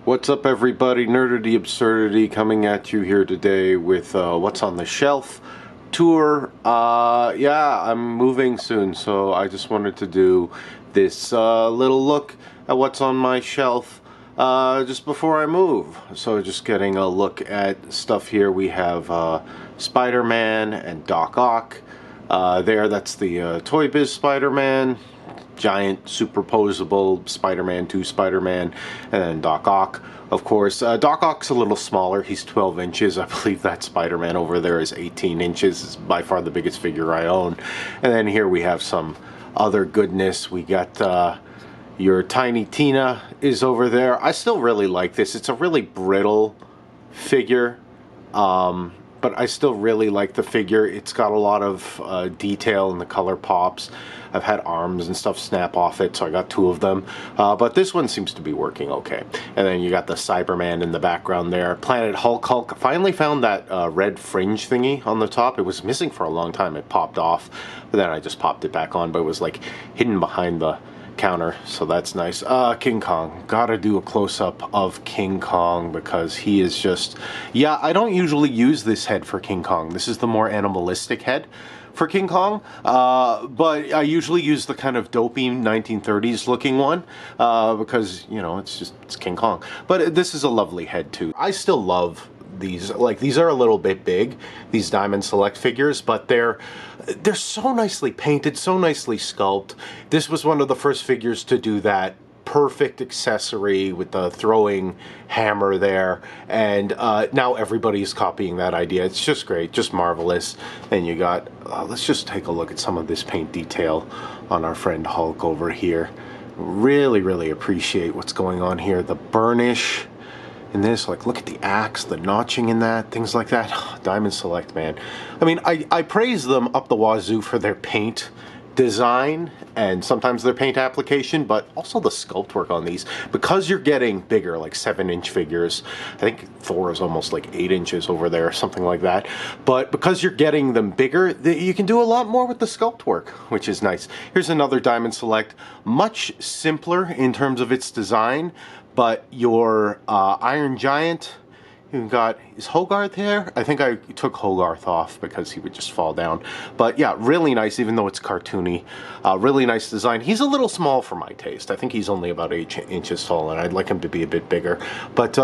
What's up, everybody? Nerdity Absurdity coming at you here today with What's on the Shelf tour. Yeah, I'm moving soon, so I just wanted to do this little look at what's on my shelf just before I move. So just getting a look at stuff here. We have Spider-Man and Doc Ock. That's the Toy Biz Spider-Man. Giant superposable Spider-Man, 2 Spider-Man, and then Doc Ock, of course. Doc Ock's a little smaller. He's 12 inches. I believe that Spider-Man over there is 18 inches. It's by far the biggest figure I own. And then here we have some other goodness. We got your Tiny Tina is over there. I still really like this. It's a really brittle figure. But I still really like the figure. It's got a lot of detail and the color pops. I've had arms and stuff snap off it, so I got 2 of them. But this one seems to be working okay. And then you got the Cyberman in the background there. Planet Hulk. Finally found that red fringe thingy on the top. It was missing for a long time. It popped off, but then I just popped it back on, but it was like hidden behind the counter, so that's nice. King Kong. Gotta do a close-up of King Kong because he is just... Yeah, I don't usually use this head for King Kong. This is the more animalistic head for King Kong, but I usually use the kind of dopey 1930s looking one because, you know, it's King Kong. But this is a lovely head too. I still love these. Like, these are a little bit big, these Diamond Select figures, but they're so nicely painted, so nicely sculpted. This was one of the first figures to do that perfect accessory with the throwing hammer there, and now everybody's copying that idea. It's just great, just marvelous. And you got let's just take a look at some of this paint detail on our friend Hulk over here. Really appreciate what's going on here. The burnish in this, like, look at the axe, the notching in that, things like that. Diamond Select, man. I mean, I praise them up the wazoo for their paint design and sometimes their paint application, but also the sculpt work on these. Because you're getting bigger, like 7-inch figures. I think Thor is almost like 8 inches over there, something like that. But because you're getting them bigger, you can do a lot more with the sculpt work, which is nice. Here's another Diamond Select, much simpler in terms of its design, but your Iron Giant, you've got, is Hogarth there? I think I took Hogarth off because he would just fall down. But yeah, really nice, even though it's cartoony. Really nice design. He's a little small for my taste. I think he's only about 8 inches tall, and I'd like him to be a bit bigger. But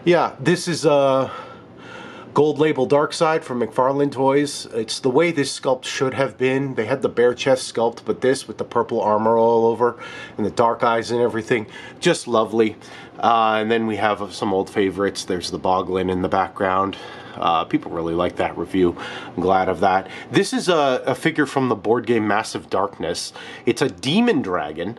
yeah, this is Gold Label Dark Side from McFarlane Toys. It's the way this sculpt should have been. They had the bare chest sculpt, but this with the purple armor all over and the dark eyes and everything, just lovely. And then we have some old favorites. There's the Boglin in the background. People really like that review. I'm glad of that. This is a figure from the board game Massive Darkness. It's a demon dragon.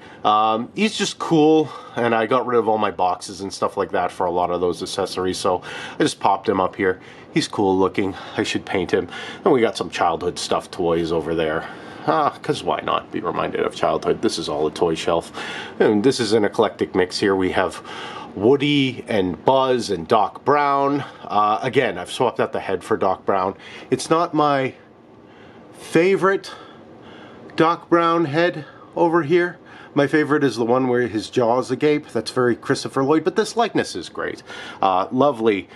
He's just cool, and I got rid of all my boxes and stuff like that for a lot of those accessories, so I just popped him up here. He's cool looking. I should paint him. And we got some childhood stuffed toys over there. Because why not be reminded of childhood? This is all a toy shelf. And this is an eclectic mix here. We have Woody and Buzz and Doc Brown. Again, I've swapped out the head for Doc Brown. It's not my favorite Doc Brown head over here. My favorite is the one where his jaw's agape. That's very Christopher Lloyd, but this likeness is great. Lovely.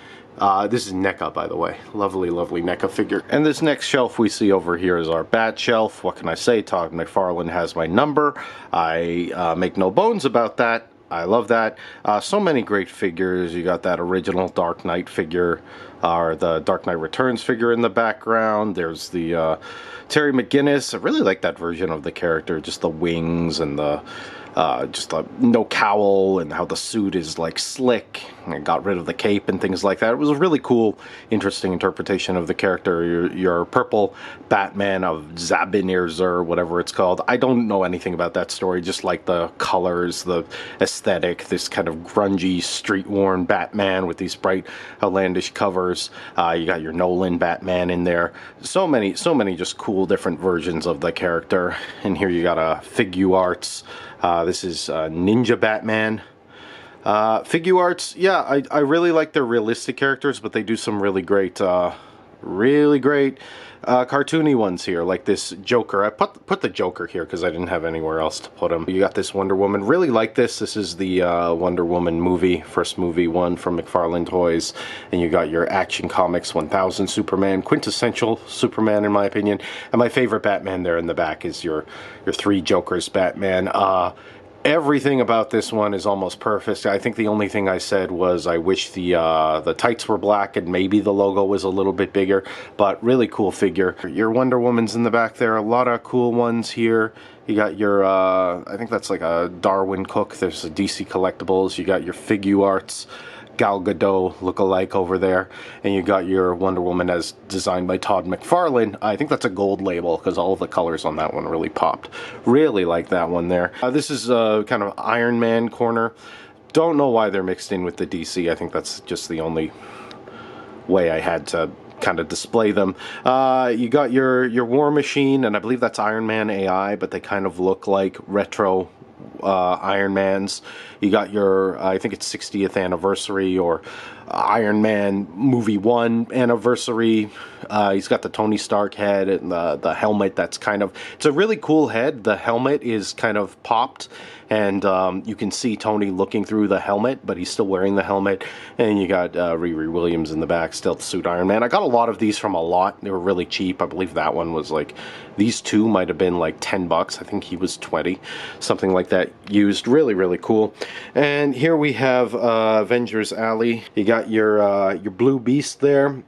This is NECA, by the way. Lovely NECA figure. And this next shelf we see over here is our Bat Shelf. What can I say? Todd McFarlane has my number. I make no bones about that. I love that. So many great figures. You got that original Dark Knight figure, or the Dark Knight Returns figure in the background. There's the Terry McGinnis. I really like that version of the character. Just the wings and the just no cowl, and how the suit is like slick and got rid of the cape and things like that. It was a really cool, interesting interpretation of the character. Your purple Batman of Zabinir Zur, whatever it's called. I don't know anything about that story, just like the colors, the aesthetic, this kind of grungy, street-worn Batman with these bright, outlandish covers. You got your Nolan Batman in there. So many just cool different versions of the character. And here you got a Figuarts. This is Ninja Batman. Figuarts, yeah, I really like their realistic characters, but they do some really great really great cartoony ones here, like this Joker. I put the Joker here because I didn't have anywhere else to put him. You got this Wonder Woman. Really like this. This is the Wonder Woman movie, first movie one from McFarlane Toys. And you got your Action Comics 1000 Superman, quintessential Superman in my opinion. And my favorite Batman there in the back is your three Jokers Batman. Everything about this one is almost perfect. I think the only thing I said was I wish the tights were black and maybe the logo was a little bit bigger, but really cool figure. Your Wonder Woman's in the back there. A lot of cool ones here. You got your, I think that's like a Darwin Cook. There's a DC Collectibles. You got your Figuarts Gal Gadot look-alike over there, and you got your Wonder Woman as designed by Todd McFarlane. I think that's a gold label because all of the colors on that one really popped. Really like that one there. This is kind of Iron Man corner. Don't know why they're mixed in with the DC. I think that's just the only way I had to kind of display them. You got your War Machine, and I believe that's Iron Man AI, but they kind of look like retro Iron Mans. You got your, I think it's 60th anniversary or Iron Man movie 1 anniversary. He's got the Tony Stark head and the helmet that's kind of, it's a really cool head. The helmet is kind of popped, and you can see Tony looking through the helmet, but he's still wearing the helmet. And you got Riri Williams in the back, Stealth Suit Iron Man. I got a lot of these from a lot. They were really cheap. I believe that one was like, these two might have been like 10 bucks. I think he was 20, something like that used. Really, really cool. And here we have Avengers Alley. You got your Blue Beast there.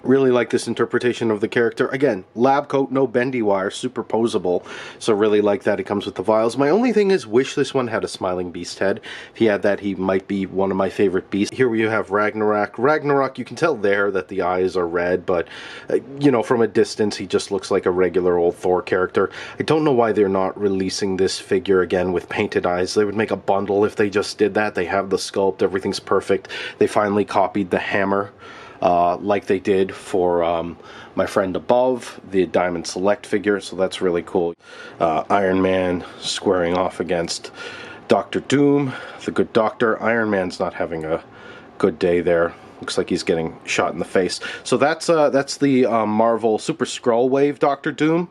Really like this interpretation of the character. Again, lab coat, no bendy wire, superposable. So really like that. It comes with the vials. My only thing is, wish this one had a smiling beast head. If he had that, he might be one of my favorite beasts. Here you have Ragnarok. Ragnarok, you can tell there that the eyes are red, but, you know, from a distance, he just looks like a regular old Thor character. I don't know why they're not releasing this figure again with painted eyes. They would make a bundle if they just did that. They have the sculpt. Everything's perfect. They finally copied the hammer. Like they did for my friend above, the Diamond Select figure, so that's really cool. Iron Man squaring off against Dr. Doom, the good doctor. Iron Man's not having a good day there. Looks like he's getting shot in the face. So that's the Marvel Super Skrull Wave Dr. Doom.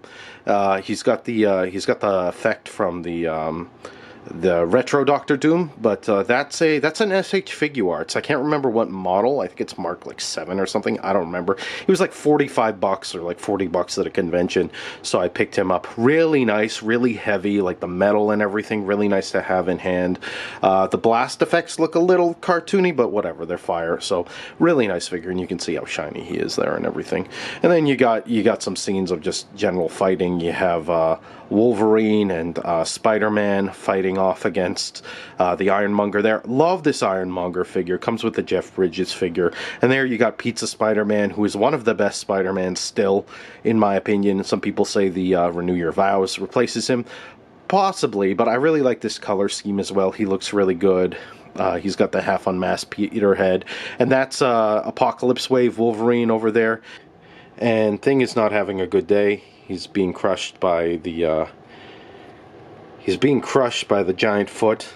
He's got the effect from the retro Doctor Doom, but that's an SH Figuarts. I can't remember what model. I think it's marked like 7 or something. I don't remember. It was like 45 bucks or like 40 bucks at a convention, so I picked him up. Really nice, really heavy, like the metal and everything. Really nice to have in hand. The blast effects look a little cartoony, but whatever, they're fire. So really nice figure, and you can see how shiny he is there and everything. And then you got some scenes of just general fighting. You have Wolverine and Spider-Man fighting off against the Ironmonger there. Love this Ironmonger figure. Comes with the Jeff Bridges figure. And there you got Pizza Spider-Man, who is one of the best Spider-Mans still, in my opinion. Some people say the Renew Your Vows replaces him. Possibly, but I really like this color scheme as well. He looks really good. He's got the half unmasked Peter head. And that's Apocalypse Wave Wolverine over there. And Thing is not having a good day. He's being crushed by the giant foot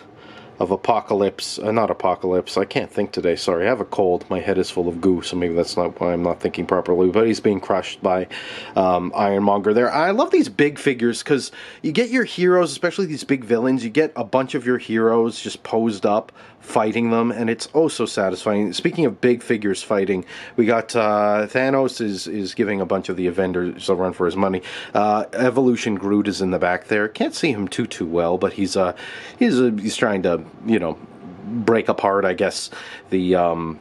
of Apocalypse. Not Apocalypse. I can't think today. Sorry, I have a cold. My head is full of goo, so maybe that's not why I'm not thinking properly. But he's being crushed by Ironmonger there. I love these big figures because you get your heroes, especially these big villains. You get a bunch of your heroes just posed up fighting them, and it's oh so satisfying. Speaking of big figures fighting, we got Thanos is giving a bunch of the Avengers a run for his money. Evolution Groot is in the back there. Can't see him too well, but he's trying to, you know, break apart, I guess, the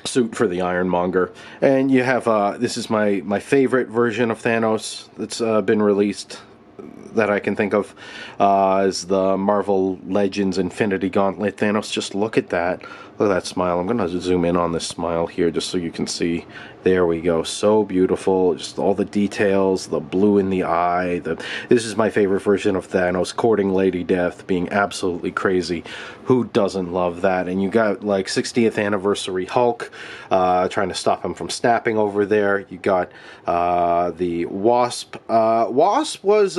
suit for the Ironmonger. And you have this is my favorite version of Thanos that's been released that I can think of, is the Marvel Legends Infinity Gauntlet Thanos. Just look at that. Look at that smile. I'm going to zoom in on this smile here just so you can see. There we go. So beautiful. Just all the details, the blue in the eye. This is my favorite version of Thanos, courting Lady Death, being absolutely crazy. Who doesn't love that? And you got like 60th anniversary Hulk trying to stop him from snapping over there. You got the Wasp. Wasp was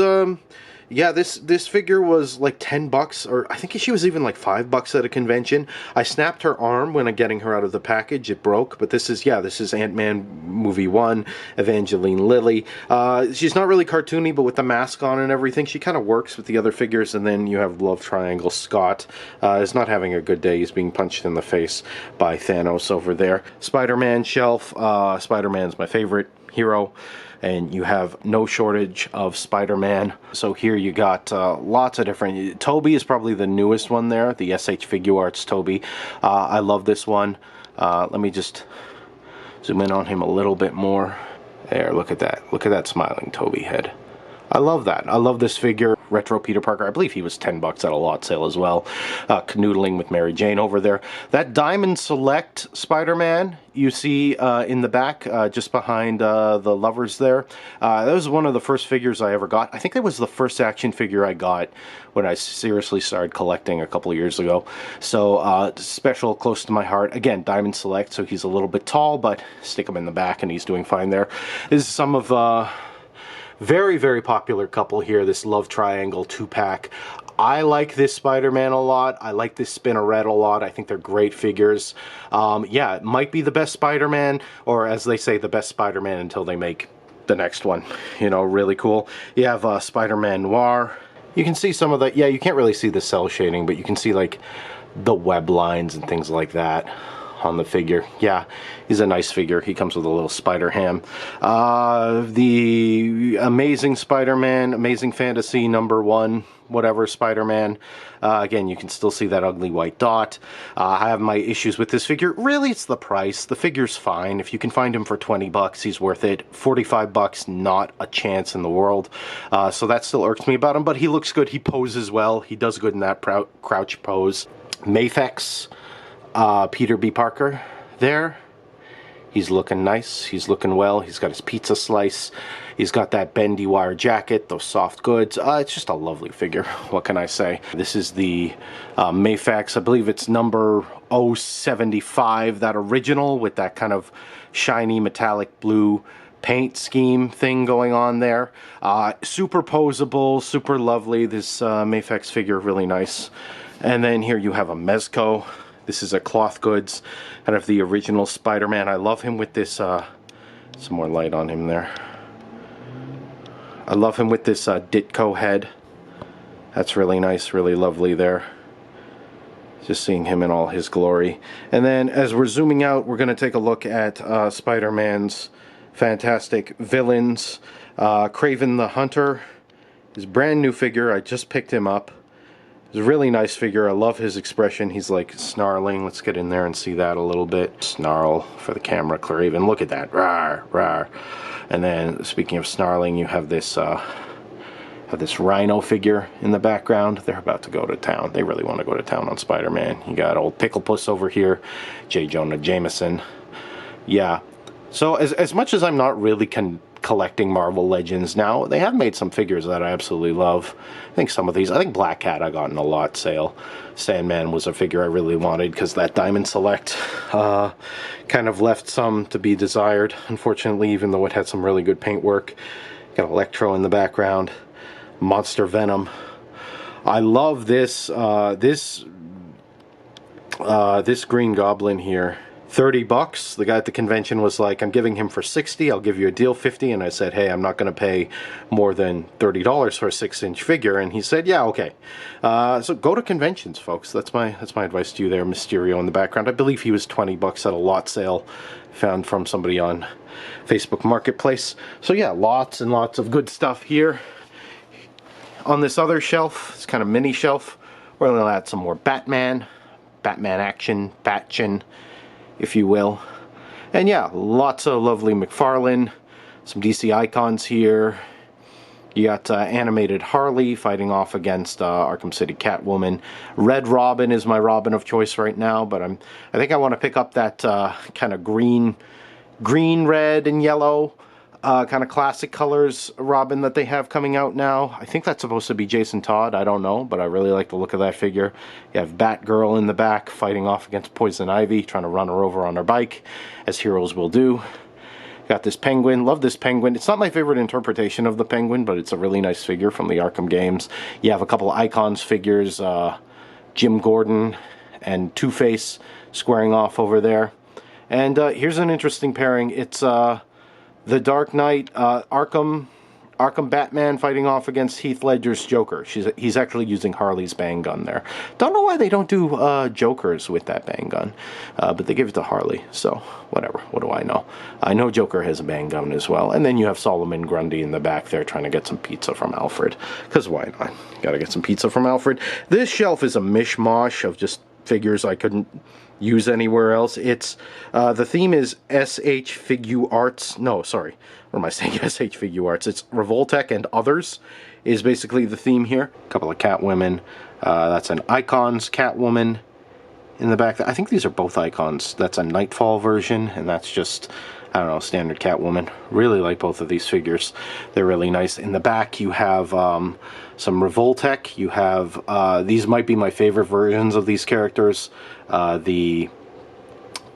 Yeah, this figure was like $10, or I think she was even like $5 at a convention. I snapped her arm when I'm getting her out of the package. It broke, but this is Ant-Man movie 1, Evangeline Lilly. She's not really cartoony, but with the mask on and everything, she kind of works with the other figures. And then you have Love Triangle Scott. Is not having a good day. He's being punched in the face by Thanos over there. Spider-Man shelf. Spider-Man's my favorite hero, and you have no shortage of Spider-Man. So here you got lots of different... Toby is probably the newest one there, the SH Figuarts Toby. I love this one. Let me just zoom in on him a little bit more. There, look at that. Look at that smiling Toby head. I love that. I love this figure. Retro Peter Parker. I believe he was $10 at a lot sale as well. Canoodling with Mary Jane over there. That Diamond Select Spider-Man you see in the back, just behind the lovers there. That was one of the first figures I ever got. I think that was the first action figure I got when I seriously started collecting a couple of years ago. So special, close to my heart. Again, Diamond Select, so he's a little bit tall, but stick him in the back and he's doing fine there. This is some of... very, very popular couple here, this Love Triangle 2-pack. I like this Spider-Man a lot. I like this Spinneret a lot. I think they're great figures. Yeah, it might be the best Spider-Man, or as they say, the best Spider-Man until they make the next one. You know, really cool. You have Spider-Man Noir. You can see some of the... Yeah, you can't really see the cell shading, but you can see, like, the web lines and things like that on the figure. Yeah, he's a nice figure. He comes with a little spider ham. The Amazing Spider-Man, Amazing Fantasy #1, whatever Spider-Man. Again, you can still see that ugly white dot. I have my issues with this figure. Really, it's the price. The figure's fine. If you can find him for $20, he's worth it. $45, not a chance in the world. So that still irks me about him, but he looks good. He poses well. He does good in that crouch pose. Mafex. Peter B. Parker there. He's looking nice. He's looking well. He's got his pizza slice. He's got that bendy wire jacket, those soft goods. It's just a lovely figure. What can I say? This is the Mafex. I believe it's number 075, that original with that kind of shiny metallic blue paint scheme thing going on there. Super posable, super lovely. This Mafex figure, really nice. And then here you have a Mezco. This is a cloth goods out of the original Spider-Man. I love him with this, some more light on him there. I love him with this Ditko head. That's really nice, really lovely there. Just seeing him in all his glory. And then as we're zooming out, we're going to take a look at Spider-Man's fantastic villains. Kraven the Hunter, his brand new figure. I just picked him up. It's a really nice figure. I love his expression. He's like snarling. Let's get in there and see that a little bit. Snarl for the camera, Kraven. Look at that. Rawr, rawr. And then, speaking of snarling, you have this Rhino figure in the background. They're about to go to town. They really want to go to town on Spider-Man. You got old Pickle Puss over here. J. Jonah Jameson. Yeah. So as much as I'm not really collecting Marvel Legends now, they have made some figures that I absolutely love. I think some of these, I think Black Cat I got in a lot sale. Sandman was a figure I really wanted because that Diamond Select kind of left some to be desired, unfortunately, even though it had some really good paint work. Got Electro in the background. Monster Venom. I love this this Green Goblin here. $30. The guy at the convention was like, I'm giving him for $60. I'll give you a deal, $50. And I said, hey, I'm not going to pay more than $30 for a 6-inch figure. And he said, yeah, okay. So go to conventions, folks. That's my advice to you there. Mysterio in the background. I believe he was $20 at a lot sale, found from somebody on Facebook Marketplace. So yeah, lots and lots of good stuff here. On this other shelf, it's kind of mini shelf, we're going to add some more Batman action, Batchin, if you will. And yeah, lots of lovely McFarlane, some DC icons here. You got animated Harley fighting off against Arkham City Catwoman. Red Robin is my Robin of choice right now, but I think I want to pick up that kind of green, red, and yellow kind of classic colors Robin that they have coming out now. I think that's supposed to be Jason Todd. I don't know, but I really like the look of that figure. You have Batgirl in the back fighting off against Poison Ivy, trying to run her over on her bike, as heroes will do. Got this penguin. Love this penguin. It's not my favorite interpretation of the penguin, but it's a really nice figure from the Arkham games. You have a couple of Icons figures, Jim Gordon and Two-Face squaring off over there. And here's an interesting pairing. It's the Dark Knight Arkham Batman fighting off against Heath Ledger's Joker. He's actually using Harley's bang gun there. Don't know why they don't do Jokers with that bang gun, but they give it to Harley, so whatever. What do I know? I know Joker has a bang gun as well. And then you have Solomon Grundy in the back there trying to get some pizza from Alfred, because why not? Gotta get some pizza from Alfred. This shelf is a mishmash of just figures I couldn't use anywhere else. It's the theme is SH Figu Arts. No, sorry. What am I saying? SH Figu Arts. It's Revoltech and Others is basically the theme here. A couple of Catwomen. That's an Icons Catwoman in the back. I think these are both Icons. That's a Nightfall version, and that's just, I don't know, standard Catwoman. Really like both of these figures. They're really nice. In the back, you have some Revoltech. You have, these might be my favorite versions of these characters. The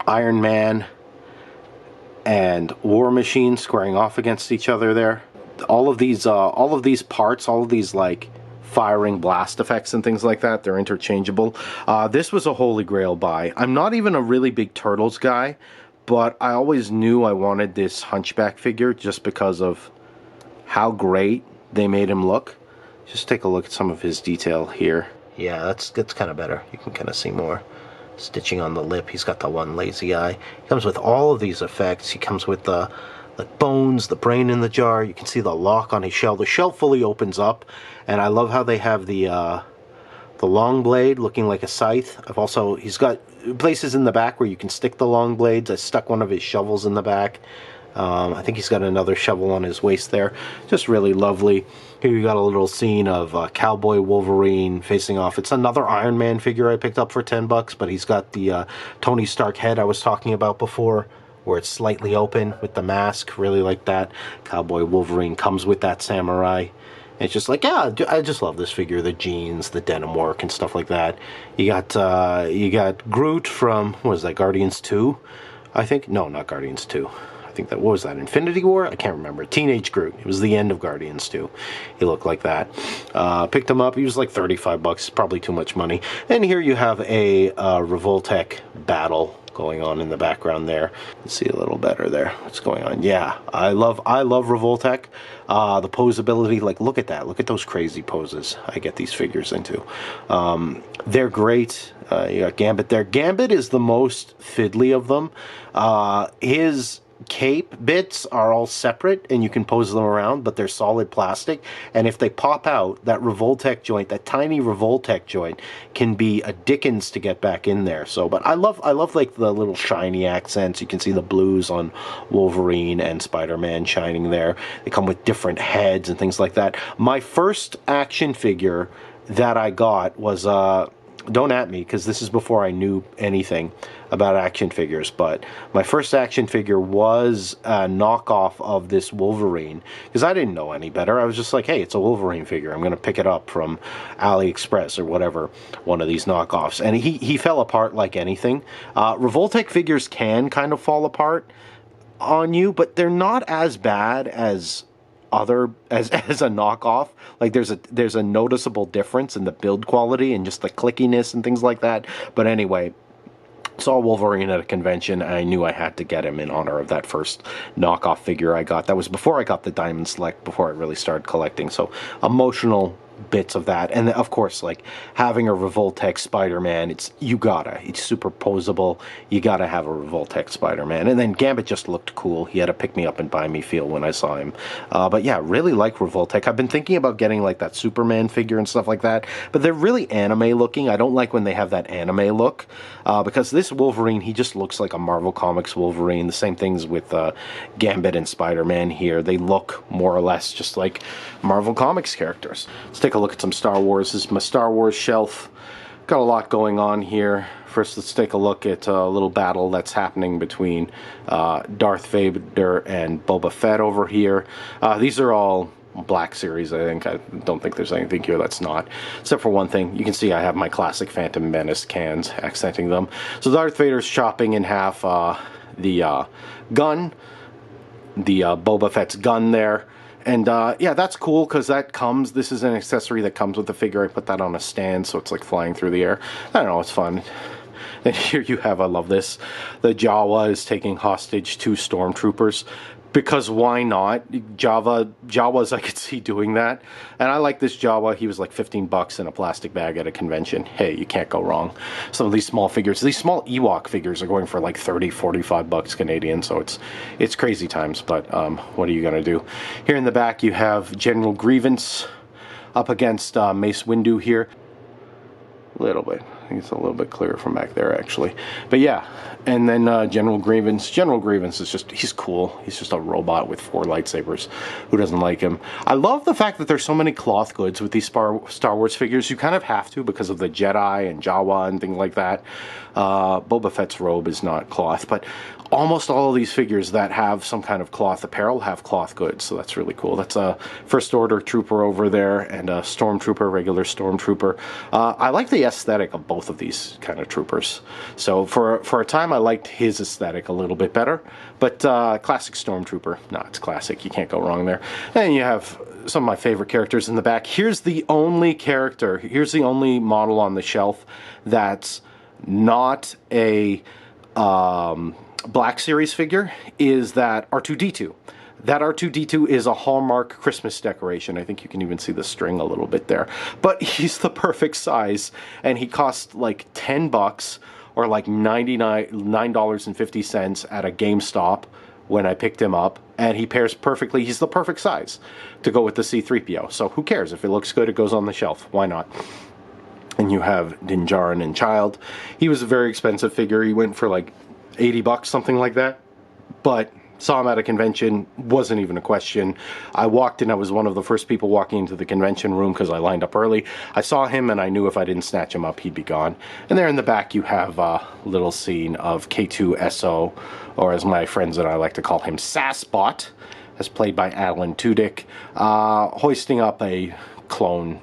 Iron Man and War Machine squaring off against each other there. All of these parts, all of these like firing blast effects and things like that, they're interchangeable. This was a holy grail buy. I'm not even a really big Turtles guy, but I always knew I wanted this Hunchback figure just because of how great they made him look. Just take a look at some of his detail here. Yeah, that's kind of better. You can kind of see more stitching on the lip. He's got the one lazy eye. He comes with all of these effects. He comes with the bones, the brain in the jar. You can see the lock on his shell. The shell fully opens up, and I love how they have the long blade looking like a scythe. He's got places in the back where you can stick the long blades. I stuck one of his shovels in the back. I think he's got another shovel on his waist there. Just really lovely. Here you got a little scene of Cowboy Wolverine facing off. It's another Iron Man figure I picked up for $10, but he's got the Tony Stark head I was talking about before, where it's slightly open with the mask. Really like that. Cowboy Wolverine comes with that samurai. It's just like, yeah, I just love this figure. The jeans, the denim work, and stuff like that. You got Groot from, what was that, Guardians 2? I think? No, not Guardians 2. I think that, what was that, Infinity War? I can't remember. Teenage Groot. It was the end of Guardians 2. He looked like that. Picked him up. He was like $35. Probably too much money. And here you have a Revoltech battle going on in the background there. Let's see a little better there. What's going on? Yeah, I love Revoltech. The posability, like, look at that. Look at those crazy poses I get these figures into. They're great. You got Gambit there. Gambit is the most fiddly of them. His cape bits are all separate and you can pose them around, but they're solid plastic, and if they pop out, that Revoltech joint, that tiny Revoltech joint, can be a dickens to get back in there. So, but I love like the little shiny accents. You can see the blues on Wolverine and Spider-Man shining there. They come with different heads and things like that. My first action figure that I got was don't at me, because this is before I knew anything about action figures, but my first action figure was a knockoff of this Wolverine, because I didn't know any better. I was just like, hey, it's a Wolverine figure. I'm going to pick it up from AliExpress or whatever, one of these knockoffs. And he fell apart like anything. Revoltech figures can kind of fall apart on you, but they're not as bad as as a knockoff. Like there's a noticeable difference in the build quality and just the clickiness and things like that. But anyway, saw Wolverine at a convention, and I knew I had to get him in honor of that first knockoff figure I got. That was before I got the Diamond Select, before I really started collecting. So emotional bits of that. And of course, like having a Revoltech Spider-Man, it's super posable. You gotta have a Revoltech Spider-Man. And then Gambit just looked cool. He had a pick me up and buy me feel when I saw him. But yeah, really like Revoltech. I've been thinking about getting like that Superman figure and stuff like that, but they're really anime looking. I don't like when they have that anime look, because this Wolverine, he just looks like a Marvel Comics Wolverine. The same things with Gambit and Spider-Man here. They look more or less just like Marvel Comics characters. Let's take a look at some Star Wars. This is my Star Wars shelf. Got a lot going on here. First, let's take a look at a little battle that's happening between Darth Vader and Boba Fett over here. These are all Black Series, I think. I don't think there's anything here that's not, except for one thing. You can see I have my classic Phantom Menace cans accenting them. So Darth Vader's chopping in half the gun. Boba Fett's gun there. And yeah, that's cool because this is an accessory that comes with the figure. I put that on a stand so it's like flying through the air. I don't know, it's fun. And here you have, I love this, the Jawa is taking hostage 2 stormtroopers. Because why not? Jawas, I could see doing that. And I like this Jawa. He was like $15 in a plastic bag at a convention. Hey, you can't go wrong. Some of these small figures, these small Ewok figures are going for like 30, 45 bucks Canadian. So it's crazy times, but what are you going to do? Here in the back, you have General Grievance up against Mace Windu here. A little bit. I think it's a little bit clearer from back there, actually. But yeah, and then General Grievance. General Grievance is he's cool. He's just a robot with 4 lightsabers. Who doesn't like him? I love the fact that there's so many cloth goods with these Star Wars figures. You kind of have to because of the Jedi and Jawa and things like that. Boba Fett's robe is not cloth, but almost all of these figures that have some kind of cloth apparel have cloth goods, so that's really cool. That's a First Order trooper over there and a stormtrooper, regular stormtrooper. I like the aesthetic of both of these kind of troopers. So for a time, I liked his aesthetic a little bit better, but classic stormtrooper, no, it's classic. You can't go wrong there. And you have some of my favorite characters in the back. Here's the only character, here's the only model on the shelf that's not a Black Series figure, is that R2-D2. That R2-D2 is a Hallmark Christmas decoration. I think you can even see the string a little bit there. But he's the perfect size, and he cost like $10 or like $9.50 at a GameStop when I picked him up, and he pairs perfectly. He's the perfect size to go with the C-3PO. So who cares? If it looks good, it goes on the shelf. Why not? And you have Din Djarin and Child. He was a very expensive figure. He went for like $80, something like that. But saw him at a convention, wasn't even a question. I walked in, I was one of the first people walking into the convention room because I lined up early. I saw him and I knew if I didn't snatch him up, he'd be gone. And there in the back you have a little scene of K2SO, or as my friends and I like to call him, Sassbot, as played by Alan Tudyk, hoisting up a clone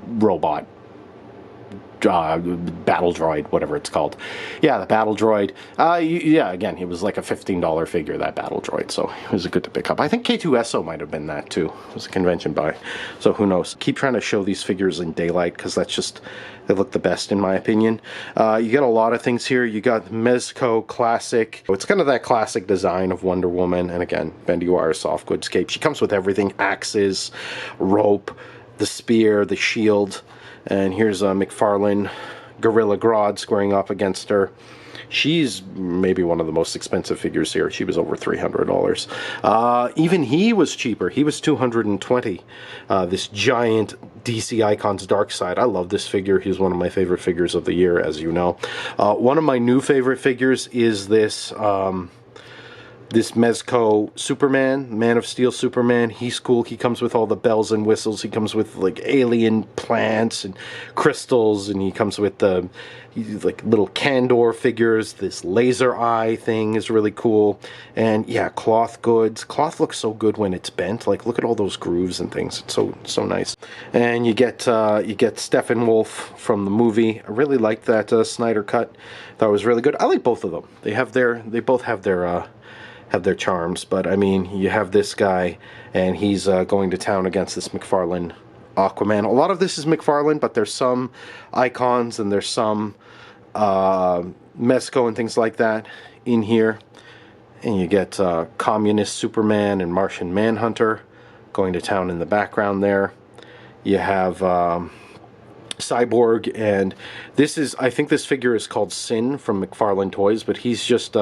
robot. Battle droid, whatever it's called. Yeah, the battle droid. Yeah, again, he was like a $15 figure, that battle droid, so it was good to pick up. I think K2SO might have been that too. It was a convention buy, so who knows. Keep trying to show these figures in daylight because that's just, they look the best in my opinion. You got a lot of things here. You got Mezco Classic. It's kind of that classic design of Wonder Woman, and again, bendy wire soft goods cape. She comes with everything: axes, rope, the spear, the shield. And here's McFarlane Gorilla Grodd squaring off against her. She's maybe one of the most expensive figures here. She was over $300. Even he was cheaper. He was $220. This giant DC Icons Darkseid. I love this figure. He's one of my favorite figures of the year, as you know. One of my new favorite figures is this this Mezco Superman, Man of Steel Superman. He's cool. He comes with all the bells and whistles. He comes with like alien plants and crystals, and he comes with the like little Kandor figures. This laser eye thing is really cool. And yeah, cloth goods. Cloth looks so good when it's bent. Like, look at all those grooves and things. It's so nice. And you get Steppenwolf from the movie. I really like that Snyder cut. Thought it was really good. I like both of them. They both have their charms, but I mean, you have this guy, and he's going to town against this McFarlane Aquaman. A lot of this is McFarlane, but there's some icons and there's some Mezco and things like that in here. And you get Communist Superman and Martian Manhunter going to town in the background there. You have Cyborg, and this is, I think this figure is called Sin from McFarlane Toys, but he's just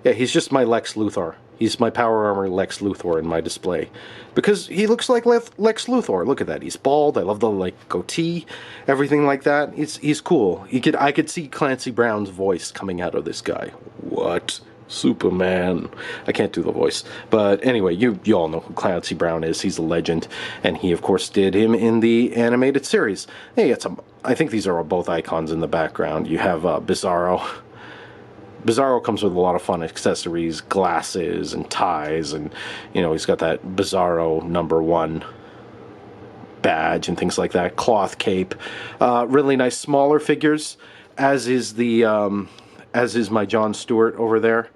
he's just my Lex Luthor. He's my Power Armor Lex Luthor in my display because he looks like Lex Luthor. Look at that. He's bald. I love the like goatee, everything like that. He's cool. I could see Clancy Brown's voice coming out of this guy. What? Superman. I can't do the voice. But anyway, you all know who Clancy Brown is. He's a legend. And he, of course, did him in the animated series. Hey, I think these are both icons in the background. You have Bizarro. Bizarro comes with a lot of fun accessories, glasses and ties, and he's got that Bizarro #1 badge and things like that. Cloth cape, really nice smaller figures, as is my Jon Stewart over there.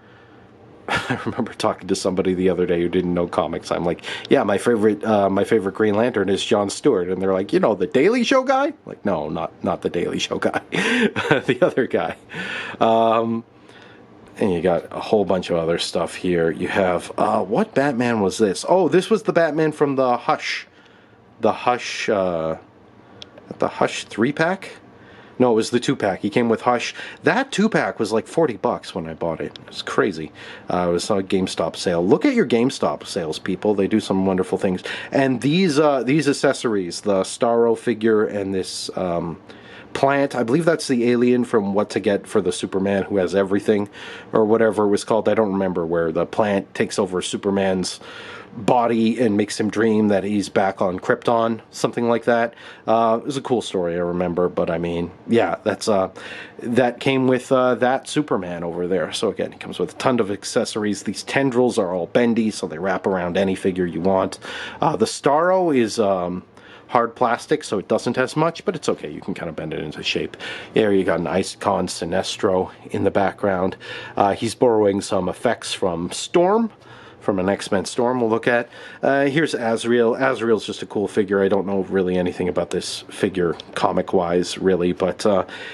I remember talking to somebody the other day who didn't know comics. I'm like, yeah, my favorite Green Lantern is Jon Stewart, and they're like, you know, the Daily Show guy? Like, no, not the Daily Show guy, the other guy. And you got a whole bunch of other stuff here. You have what Batman was this? Oh, this was the Batman from the Hush 3-pack. No, it was the 2-pack. He came with Hush. That 2-pack was like $40 when I bought it. It's crazy. It was a GameStop sale. Look at your GameStop sales, people. They do some wonderful things. And these accessories, the Starro figure and this plant, I believe that's the alien from What to Get for the Superman who has everything, or whatever it was called. I don't remember, where the plant takes over Superman's body and makes him dream that he's back on Krypton, something like that. It was a cool story, I remember, but I mean, yeah, that came with that Superman over there. So again, it comes with a ton of accessories. These tendrils are all bendy, so they wrap around any figure you want. The Starro is hard plastic, so it doesn't as much, but it's okay. You can kind of bend it into shape. There you got an Icon Sinestro in the background. He's borrowing some effects from Storm, from an X-Men Storm we'll look at. Here's Azrael. Azrael's just a cool figure. I don't know really anything about this figure comic-wise, really, but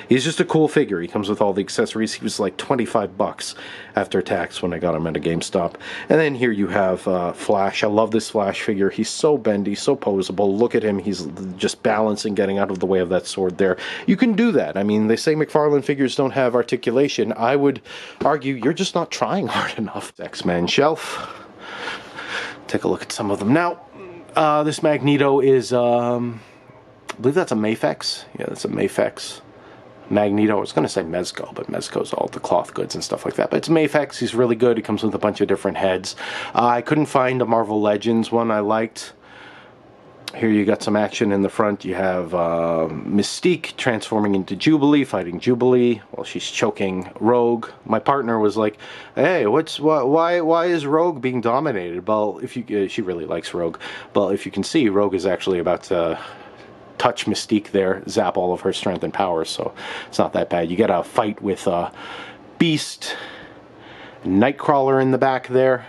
he's just a cool figure. He comes with all the accessories. He was like $25 after tax when I got him at a GameStop. And then here you have Flash. I love this Flash figure. He's so bendy, so posable. Look at him. He's just balancing, getting out of the way of that sword there. You can do that. I mean, they say McFarlane figures don't have articulation. I would argue you're just not trying hard enough. X-Men shelf. Take a look at some of them. Now, this Magneto is, I believe that's a Mafex. Yeah, that's a Mafex. Magneto, I was going to say Mezco, but Mezco's all the cloth goods and stuff like that. But it's Mafex. He's really good. He comes with a bunch of different heads. I couldn't find a Marvel Legends one I liked. Here you got some action in the front. You have Mystique transforming into Jubilee, fighting Jubilee while she's choking Rogue. My partner was like, "Hey, why is Rogue being dominated?" Well, she really likes Rogue. Well, if you can see, Rogue is actually about to touch Mystique there, zap all of her strength and power, so it's not that bad. You get a fight with Beast, Nightcrawler in the back there.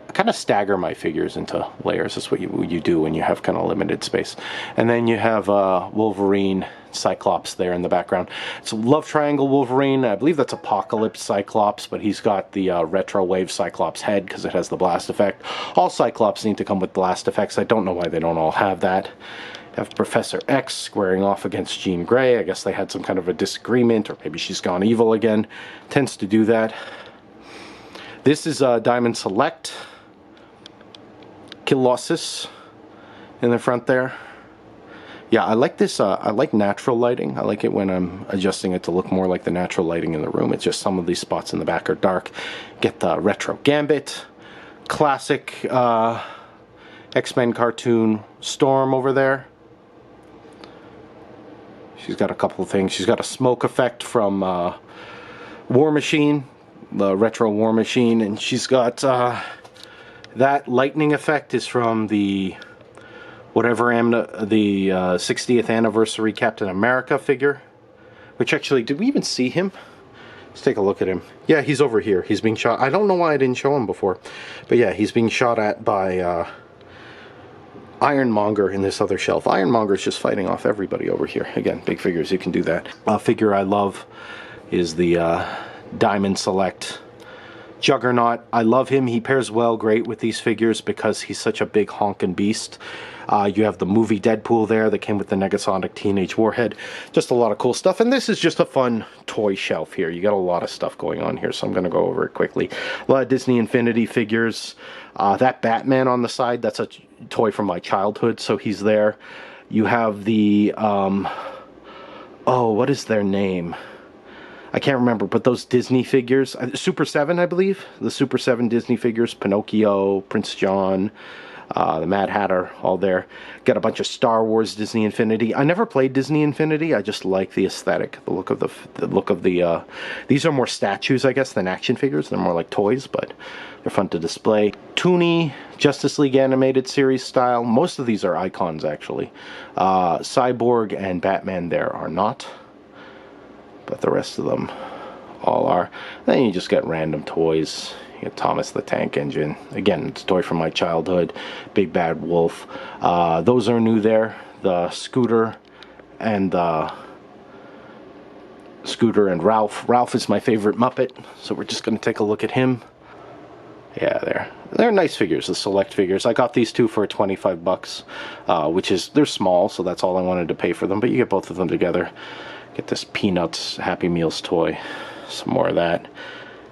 I kind of stagger my figures into layers. That's what you do when you have kind of limited space. And then you have Wolverine, Cyclops there in the background. It's a Love Triangle Wolverine. I believe that's Apocalypse Cyclops, but he's got the Retro Wave Cyclops head because it has the blast effect. All Cyclops need to come with blast effects. I don't know why they don't all have that. You have Professor X squaring off against Jean Grey. I guess they had some kind of a disagreement, or maybe she's gone evil again. Tends to do that. This is Diamond Select. Colossus in the front there. Yeah, I like this. I like natural lighting. I like it when I'm adjusting it to look more like the natural lighting in the room. It's just some of these spots in the back are dark. Get the retro Gambit. Classic X-Men cartoon Storm over there. She's got a couple of things. She's got a smoke effect from War Machine, the retro War Machine, and she's got that lightning effect is from the 60th anniversary Captain America figure, which actually, did we even see him? Let's take a look at him. Yeah, he's over here. He's being shot. I don't know why I didn't show him before, but yeah, he's being shot at by Ironmonger in this other shelf. Ironmonger's just fighting off everybody over here. Again, big figures, you can do that. A figure I love is the Diamond Select Juggernaut. I love him. He pairs great with these figures because he's such a big honkin' beast. You have the movie Deadpool there that came with the Negasonic Teenage Warhead. Just a lot of cool stuff. And this is just a fun toy shelf here. You got a lot of stuff going on here, so I'm going to go over it quickly. A lot of Disney Infinity figures. That Batman on the side, that's a toy from my childhood, so he's there. You have the, what is their name? I can't remember, but those Disney figures, Super 7, I believe, the Super 7 Disney figures, Pinocchio, Prince John, the Mad Hatter, all there. Got a bunch of Star Wars Disney Infinity. I never played Disney Infinity. I just like the aesthetic, the look of the. These are more statues, I guess, than action figures. They're more like toys, but they're fun to display. Toonie, Justice League animated series style. Most of these are icons, actually. Cyborg and Batman there are not, but the rest of them all are. Then you just get random toys You got Thomas the Tank Engine. Again, it's a toy from my childhood. Big Bad Wolf. Those are new there. The Scooter and Ralph. Ralph is my favorite Muppet, so we're just going to take a look at him. Yeah, they're nice figures, the select figures. I got these two for 25 bucks, which is, they're small, so that's all I wanted to pay for them, but you get both of them together. Get this Peanuts Happy Meals toy, some more of that,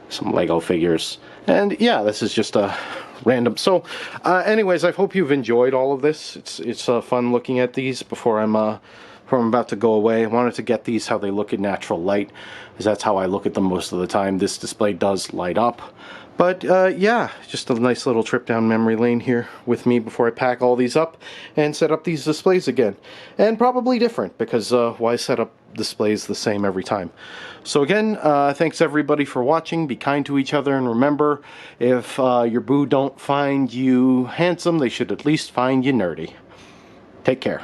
some Lego figures, and yeah, this is just a random. So, anyways, I hope you've enjoyed all of this. It's fun looking at these before I'm about to go away. I wanted to get these how they look in natural light, because that's how I look at them most of the time. This display does light up. But yeah, just a nice little trip down memory lane here with me before I pack all these up and set up these displays again. And probably different, because why set up displays the same every time? So again, thanks everybody for watching. Be kind to each other, and remember, if your boo don't find you handsome, they should at least find you nerdy. Take care.